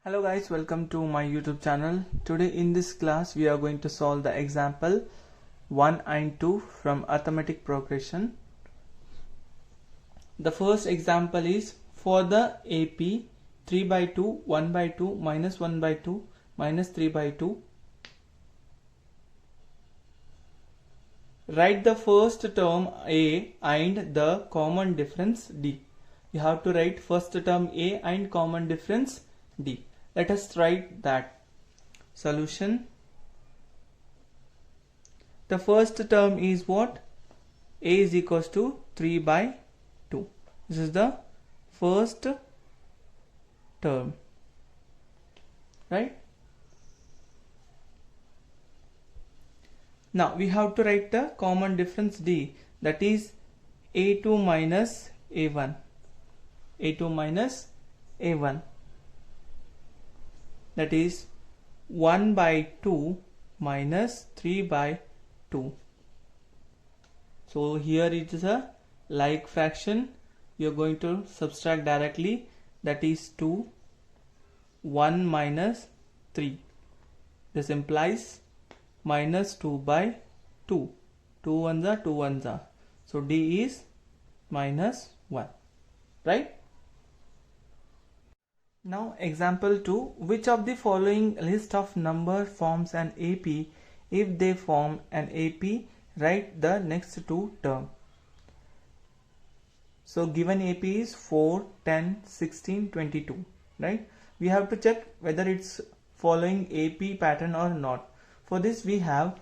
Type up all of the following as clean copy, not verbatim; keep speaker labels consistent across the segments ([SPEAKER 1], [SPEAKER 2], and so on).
[SPEAKER 1] Hello guys, welcome to my YouTube channel. Today in this class we are going to solve the example 1 and 2 from arithmetic progression. The first example is for the AP 3 by 2, 1 by 2, minus 1 by 2, minus 3 by 2. Write the first term A and the common difference D. You have to write first term A and common difference D. Let us write that. Solution. The first term is what? A is equals to 3 by 2. This is the first term, right? Now we have to write the common difference D, that is A2 minus A1. A2 minus A1. That is 1 by 2 minus 3 by 2. So here it is a like fraction. You are going to subtract directly. That is 2. 1 minus 3. This implies minus 2 by 2. 2 ones are 2 ones are. So D is minus 1. Right? Now example 2. Which of the following list of number forms an AP? If they form an AP, write the next two terms. So given AP is 4, 10, 16, 22. Right? We have to check whether it's following AP pattern or not. For this we have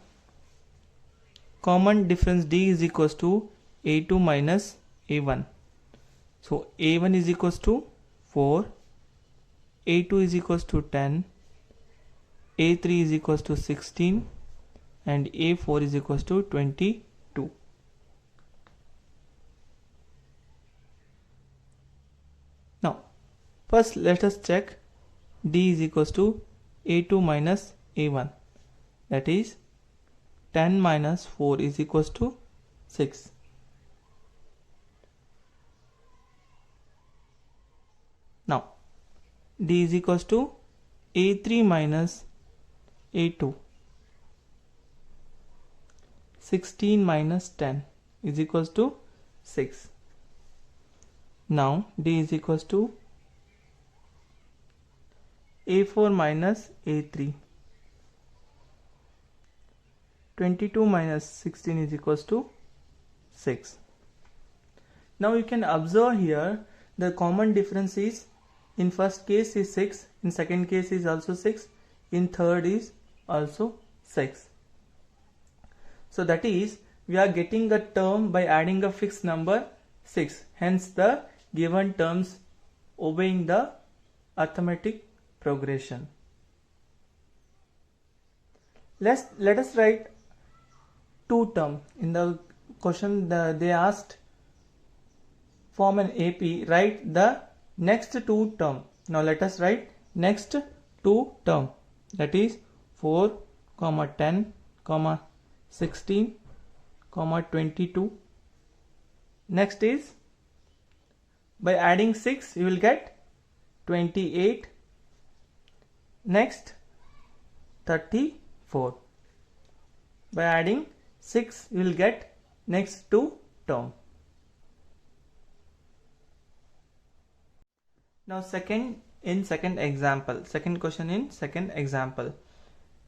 [SPEAKER 1] common difference D is equals to A2 minus A1. So A1 is equals to 4. A2 is equals to 10, A3 is equals to 16 and A4 is equals to 22. Now first let us check D is equals to A2 minus A1, that is 10 minus 4 is equals to 6. Now D is equals to A3 minus A2. 16 minus 10 is equals to 6. Now D is equals to A4 minus A3. 22 minus 16 is equals to 6. Now you can observe here the common difference is in first case is 6, in second case is also 6, in third is also 6. So that is we are getting a term by adding a fixed number 6. Hence the given terms obeying the arithmetic progression. Let us write two terms. In the question they asked form an AP, write the next two term. Now let us write next two term, that is 4, 10, 16, 22. Next is by adding 6 you will get 28. Next 34. By adding 6 you will get next two term. Now second question in second example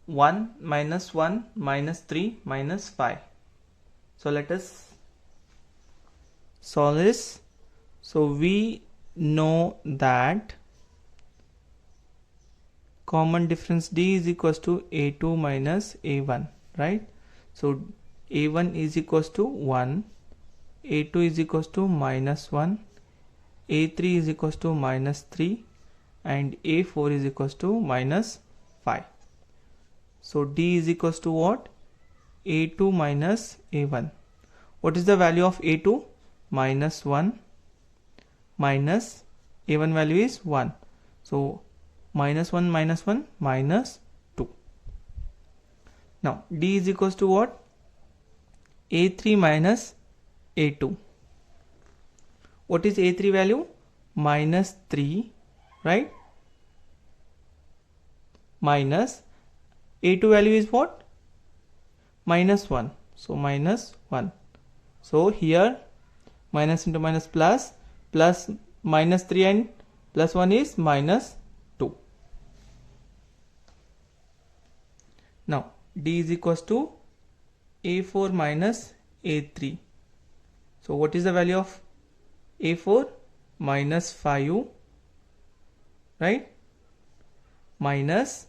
[SPEAKER 1] 1 minus 1 minus 3 minus 5. So let us solve this. So we know that common difference D is equals to A2 minus A1, right? So A1 is equals to 1, A2 is equals to minus 1, A3 is equals to minus 3 and A4 is equals to minus 5. So D is equals to what? A2 minus A1. What is the value of A2? Minus 1 minus A1 value is 1. So minus 1 minus 1 minus 2. Now D is equals to what? A3 minus A2. What is A3 value? Minus 3, right? minus a2 value is what? Minus 1. So minus 1. So here minus into minus plus, plus minus 3 and plus 1 is minus 2. Now d is equals to a4 minus a3. So what is the value of a4? Minus 5, right? Minus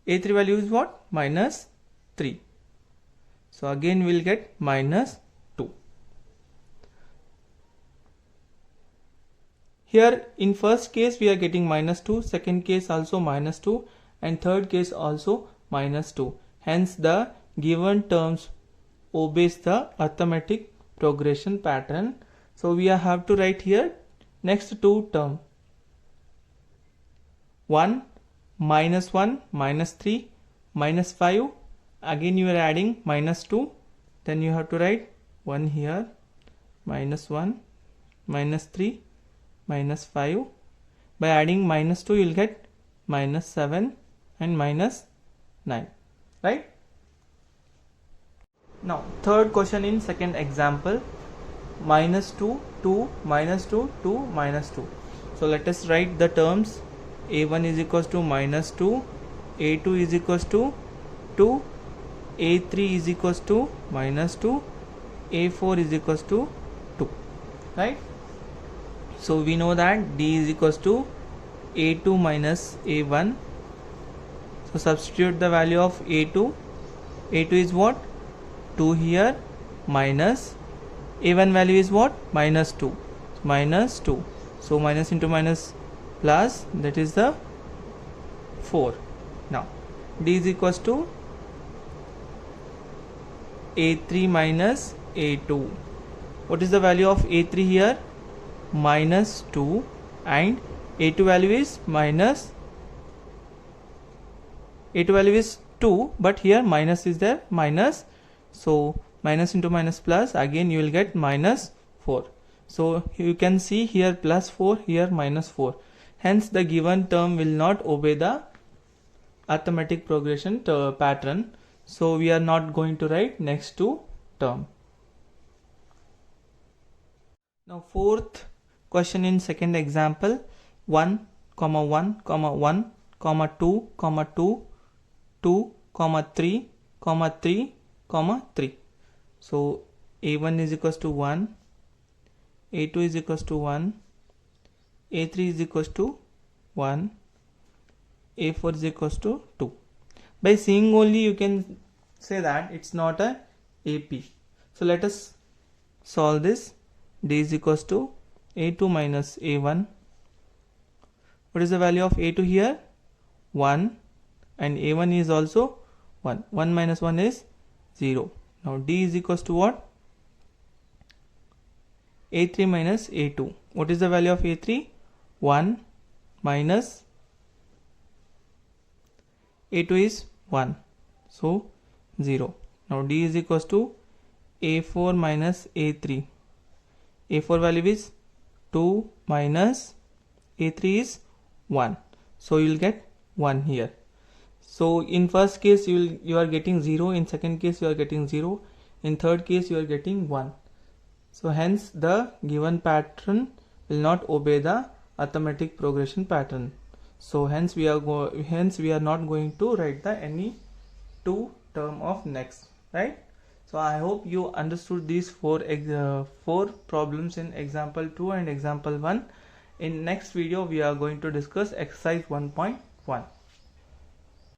[SPEAKER 1] a3 value is what? Minus 3. So again we will get minus 2. Here in first case we are getting minus 2, second case also minus 2, and third case also minus 2. Hence the given terms obeys the arithmetic progression pattern. So we have to write here next two term. 1 minus 1 minus 3 minus 5. Again you are adding minus 2. Then you have to write 1 here, minus 1 minus 3 minus 5. By adding minus 2 you will get minus 7 and minus 9, right? Now third question in second example, minus 2, 2, minus 2, 2, minus 2. So let us write the terms. a1 is equals to minus 2, a2 is equals to 2, a3 is equals to minus 2, a4 is equals to 2, right? So we know that d is equals to a2 minus a1. So substitute the value of a2. a2 is what? 2 here, minus a1 value is what? Minus 2. Minus 2. So minus into minus plus, that is the 4. Now d is equals to a3 minus a2. What is the value of a3 here? Minus 2, and a2 value is minus, a2 value is 2, but here minus is there, minus. So minus into minus plus, again you will get minus 4. So you can see here plus 4, here minus 4. Hence the given term will not obey the arithmetic progression pattern. So we are not going to write next two term. Now fourth question in second example, 1, 1, 1, 2, 2, 2, 3, 3, 3. So a1 is equals to 1, a2 is equals to 1, a3 is equals to 1, a4 is equals to 2. By seeing only you can say that it's not a AP. So let us solve this. D is equals to a2 minus a1. What is the value of a2 here? 1, and a1 is also 1. 1 minus 1 is 0. Now d is equals to what? a3 minus a2. What is the value of a3? 1 minus a2 is 1. So 0. Now d is equals to a4 minus a3. a4 value is 2 minus a3 is 1. So you will get 1 here. So in first case you are getting 0, in second case you are getting 0, in third case you are getting 1. So hence the given pattern will not obey the arithmetic progression pattern. So hence we are not going to write the any two term of next, right? So I hope you understood these four problems in example 2 and example 1. In next video we are going to discuss exercise 1.1.